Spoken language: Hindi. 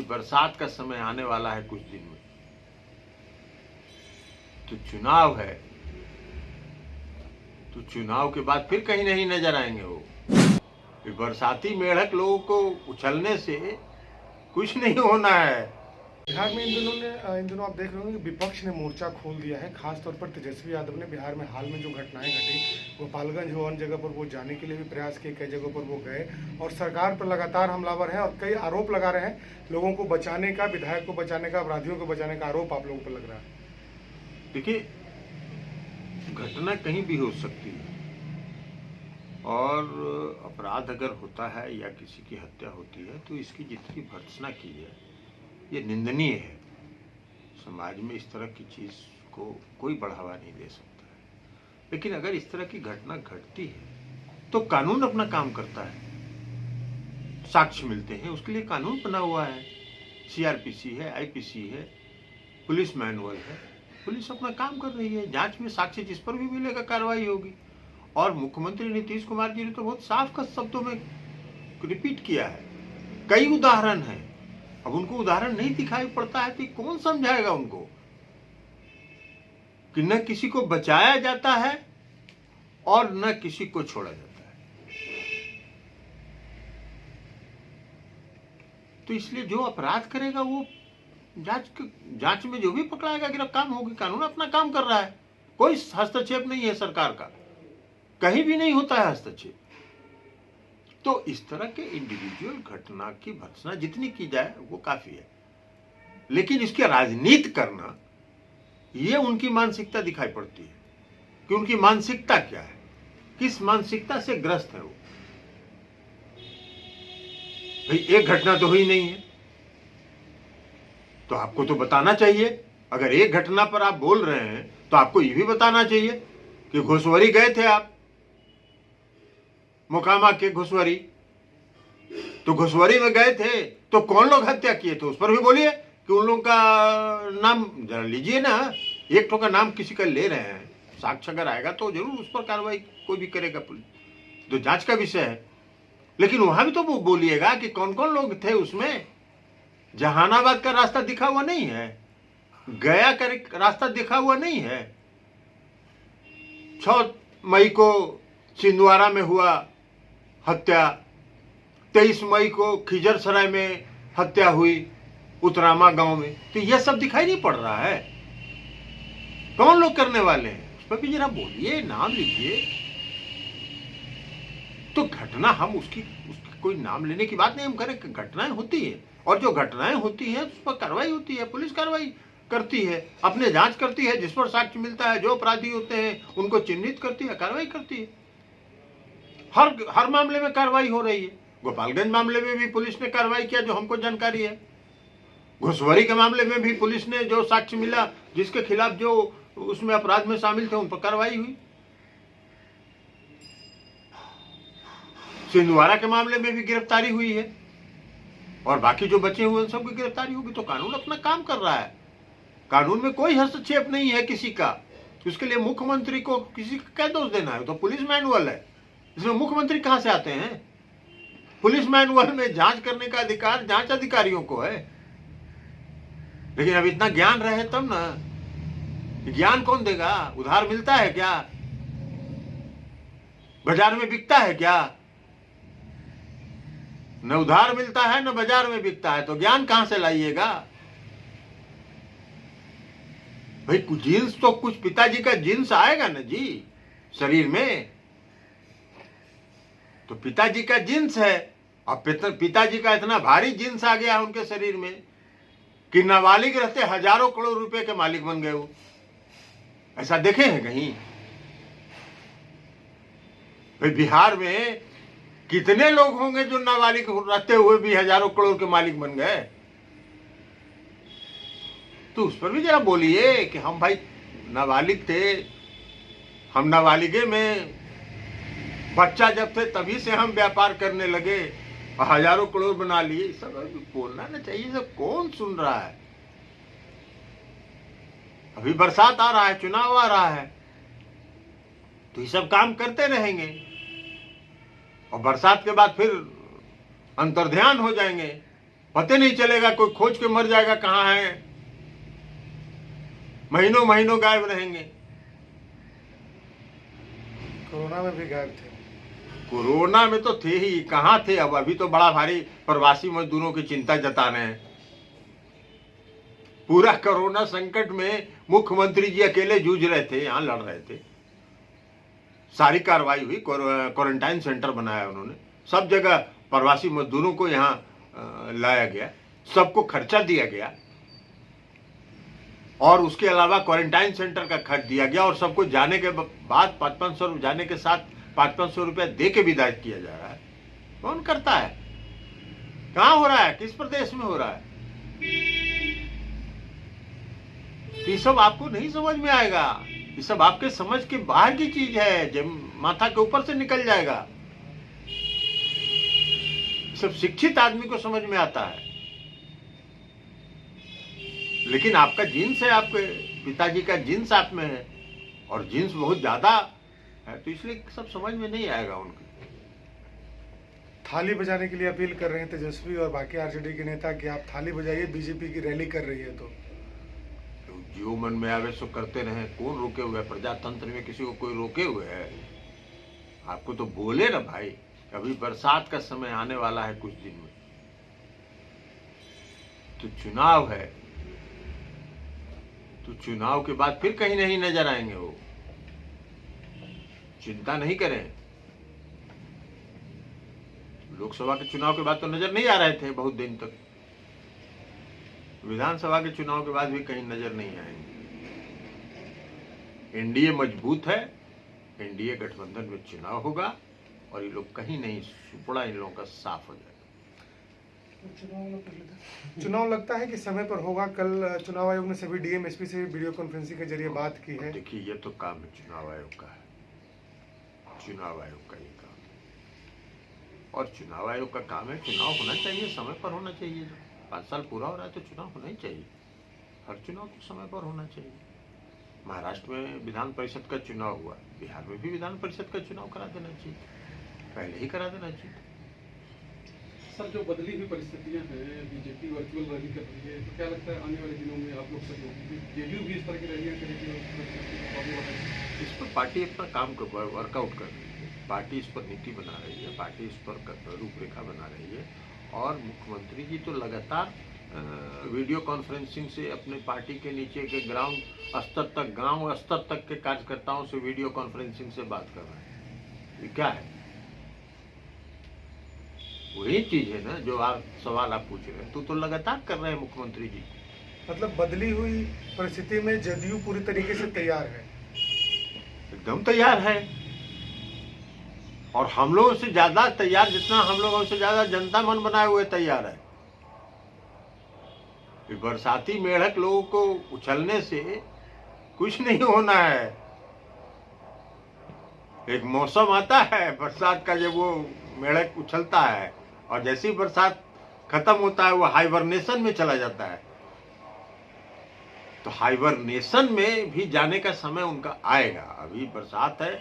बरसात का समय आने वाला है कुछ दिन में, तो चुनाव है, तो चुनाव के बाद फिर कहीं नहीं नजर आएंगे वो। बरसाती मेढक लोगों को उछलने से कुछ नहीं होना है। बिहार में इन दिनों आप देख रहे होंगे कि विपक्ष ने मोर्चा खोल दिया है। खासतौर पर तेजस्वी यादव ने बिहार में हाल में जो घटनाएं घटी, गोपालगंज हो, अन्य जगह पर वो जाने के लिए भी प्रयास किए, कई जगहों पर वो गए और सरकार पर लगातार हमलावर हैं और कई आरोप लगा रहे हैं। लोगों को बचाने का, विधायक को बचाने का, अपराधियों को बचाने का आरोप आप लोगों पर लग रहा है। देखिए, घटना कहीं भी हो सकती है और अपराध अगर होता है या किसी की हत्या होती है तो इसकी जितनी भर्त्सना की है ये निंदनीय है। समाज में इस तरह की चीज को कोई बढ़ावा नहीं दे सकता है। लेकिन अगर इस तरह की घटना घटती है तो कानून अपना काम करता है, साक्ष्य मिलते हैं, उसके लिए कानून बना हुआ है, सीआरपीसी है, आईपीसी है, पुलिस मैनुअल है, पुलिस अपना काम कर रही है। जांच में साक्ष्य जिस पर भी मिलेगा कार्रवाई होगी। और मुख्यमंत्री नीतीश कुमार जी ने तो बहुत साफ शब्दों में रिपीट किया है, कई उदाहरण हैं। अब उनको उदाहरण नहीं दिखाई पड़ता है तो कौन समझाएगा उनको कि न किसी को बचाया जाता है और न किसी को छोड़ा जाता है। तो इसलिए जो अपराध करेगा वो जांच में जो भी पकड़ाएगा गिरफ्तार होगी। कानून अपना काम कर रहा है, कोई हस्तक्षेप नहीं है सरकार का, कहीं भी नहीं होता है हस्तक्षेप। तो इस तरह के इंडिविजुअल घटना की भर्त्सना जितनी की जाए वो काफी है, लेकिन इसकी राजनीति करना ये उनकी मानसिकता दिखाई पड़ती है कि उनकी मानसिकता क्या है, किस मानसिकता से ग्रस्त है वो। भाई एक घटना तो हुई नहीं है तो आपको तो बताना चाहिए। अगर एक घटना पर आप बोल रहे हैं तो आपको ये भी बताना चाहिए कि घुसवरी गए थे आप, मोकामा के घुसवरी, तो घुसवरी में गए थे तो कौन लोग हत्या किए थे उस पर भी बोलिए कि उन लोगों का नाम जरा लीजिए ना। एक तो का नाम किसी का ले रहे हैं, साक्ष्य अगर आएगा तो जरूर उस पर कार्रवाई कोई भी करेगा, पुलिस तो जांच का विषय है। लेकिन वहां भी तो वो बोलिएगा कि कौन कौन लोग थे उसमें। जहानाबाद का रास्ता दिखा हुआ नहीं है, गया का रास्ता दिखा हुआ नहीं है। 6 मई को छिंदवाड़ा में हुआ हत्या, 23 मई को खिजरसराय में हत्या हुई, उतरामा गांव में। तो यह सब दिखाई नहीं पड़ रहा है, कौन लोग करने वाले हैं उस पर भी जरा बोलिए, नाम लीजिए। तो घटना हम उसकी कोई नाम लेने की बात नहीं हम करें, घटनाएं होती है और जो घटनाएं होती हैं उस पर कार्रवाई होती है, पुलिस कार्रवाई करती है, अपने जांच करती है, जिस पर साक्ष्य मिलता है, जो अपराधी होते हैं उनको चिन्हित करती है, कार्रवाई करती है। हर मामले में कार्रवाई हो रही है। गोपालगंज मामले में भी पुलिस ने कार्रवाई किया जो हमको जानकारी है। घुसवरी के मामले में भी पुलिस ने जो साक्ष्य मिला, जिसके खिलाफ जो उसमें अपराध में शामिल थे, उन पर कार्रवाई हुई। छिंदवाड़ा के मामले में भी गिरफ्तारी हुई है और बाकी जो बचे हुए उन सबकी गिरफ्तारी होगी। तो कानून अपना काम कर रहा है, कानून में कोई हस्तक्षेप नहीं है किसी का। उसके लिए मुख्यमंत्री को किसी का क्या दोष देना है, तो पुलिस मैनुअल है, इसमें मुख्यमंत्री कहां से आते हैं। पुलिस मैनुअल में जांच करने का अधिकार जांच अधिकारियों को है। लेकिन अब इतना ज्ञान रहे तब ना, ज्ञान कौन देगा, उधार मिलता है क्या, बाजार में बिकता है क्या, न उधार मिलता है न बाजार में बिकता है, तो ज्ञान कहां से लाइएगा। भाई जींस तो कुछ पिताजी का जींस आएगा ना जी शरीर में, तो पिताजी का जींस है। अब पिताजी का इतना भारी जींस आ गया उनके शरीर में कि नाबालिग रहते हजारों करोड़ रुपए के मालिक बन गए वो। ऐसा देखे हैं कहीं। भाई बिहार में कितने लोग होंगे जो नाबालिग रहते हुए भी हजारों करोड़ के मालिक बन गए। तो उस पर भी जरा बोलिए कि हम भाई नाबालिग थे, हम नाबालिगे में बच्चा जब थे तभी से हम व्यापार करने लगे और हजारों करोड़ बना लिए। सब बोलना ना चाहिए, सब कौन सुन रहा है। अभी बरसात आ रहा है, चुनाव आ रहा है, तो ये सब काम करते रहेंगे और बरसात के बाद फिर अंतर्ध्यान हो जाएंगे पता नहीं चलेगा, कोई खोज के मर जाएगा कहाँ है, महीनों महीनों गायब रहेंगे। कोरोना में भी गायब थे। कोरोना में तो थे ही, कहाँ थे अब? अभी तो बड़ा भारी प्रवासी मजदूरों की चिंता जता रहे हैं। पूरा कोरोना संकट में मुख्यमंत्री जी अकेले जूझ रहे थे, यहां लड़ रहे थे। सारी कार्रवाई हुई, क्वारंटाइन सेंटर बनाया उन्होंने, सब जगह प्रवासी मजदूरों को यहां लाया गया, सबको खर्चा दिया गया और उसके अलावा क्वारंटाइन सेंटर का खर्च दिया गया और सबको जाने के बाद 500 जाने के साथ 500 रुपया दे के विदा किया जा रहा है। कौन करता है? कहां हो रहा है? किस प्रदेश में हो रहा है? ये सब आपको नहीं समझ में आएगा, ये सब आपके समझ के बाहर की चीज है, जब माथा के ऊपर से निकल जाएगा। ये सब शिक्षित आदमी को समझ में आता है, लेकिन आपका जीन्स है, आपके पिताजी का जीन्स आप में है और जीन्स बहुत ज्यादा है, तो इसलिए सब समझ में नहीं आएगा उनकी। थाली बजाने के लिए अपील कर रहे हैं तेजस्वी और बाकी आरजेडी के नेता कि आप थाली बजाइए, बीजेपी की रैली कर रही है। तो जो मन में आवे सो करते रहे, कौन रोके हुए है? प्रजातंत्र में किसी को कोई रोके हुए है? आपको तो बोले ना भाई, अभी बरसात का समय आने वाला है कुछ दिन में, तो चुनाव है, तो चुनाव के बाद फिर कहीं नहीं नजर आएंगे वो। चिंता नहीं करें, लोकसभा के चुनाव के बाद तो नजर नहीं आ रहे थे बहुत दिन तक, विधानसभा के चुनाव के बाद भी कहीं नजर नहीं आएंगे। एनडीए मजबूत है, एनडीए गठबंधन में चुनाव होगा और ये लोग कहीं नहीं, सुपड़ा इन लोगों का साफ हो जाएगा। चुनाव लगता है कि समय पर होगा। कल चुनाव आयोग ने सभी डीएम एसपी से वीडियो कॉन्फ्रेंसिंग के जरिए बात की है। देखिए, ये तो काम है चुनाव आयोग का है, चुनाव आयोग का ये काम है और चुनाव आयोग का काम है, चुनाव होना चाहिए, समय पर होना चाहिए। 5 साल पूरा हो रहा है तो चुनाव होना ही चाहिए, हर चुनाव तो समय पर होना चाहिए। महाराष्ट्र में विधान परिषद का चुनाव हुआ, बिहार में भी विधान परिषद का चुनाव करा देना चाहिए, पहले ही करा देना चाहिए। सर, जो बदली हुई परिस्थितियां हैं, बीजेपी वर्चुअल रैली कर रही है, तो क्या लगता है आने वाले दिनों में आप लोग से जेडीयू भी इस तरह की रैलियां करेगी? इस पर पार्टी अपना काम वर्कआउट कर रही है, पार्टी इस पर नीति बना रही है, पार्टी इस पर रूपरेखा बना रही है और मुख्यमंत्री जी तो लगातार वीडियो कॉन्फ्रेंसिंग से अपने पार्टी के नीचे के ग्राउंड स्तर तक, गांव स्तर तक के कार्यकर्ताओं से वीडियो कॉन्फ्रेंसिंग से बात कर रहे हैं। ये क्या है? वही चीज है ना जो आप सवाल आप पूछ रहे हैं, तो लगातार कर रहे हैं मुख्यमंत्री जी। मतलब बदली हुई परिस्थिति में जदयू पूरी तरीके से तैयार है, एकदम तैयार है और हम लोगों से ज्यादा तैयार, जितना हम लोगों से ज्यादा जनता मन बनाए हुए तैयार है। बरसाती मेढक लोगों को उछलने से कुछ नहीं होना है। एक मौसम आता है बरसात का, जब वो मेढक उछलता है और जैसे ही बरसात खत्म होता है वो हाइबरनेशन में चला जाता है। तो हाइबरनेशन में भी जाने का समय उनका आएगा। अभी बरसात है,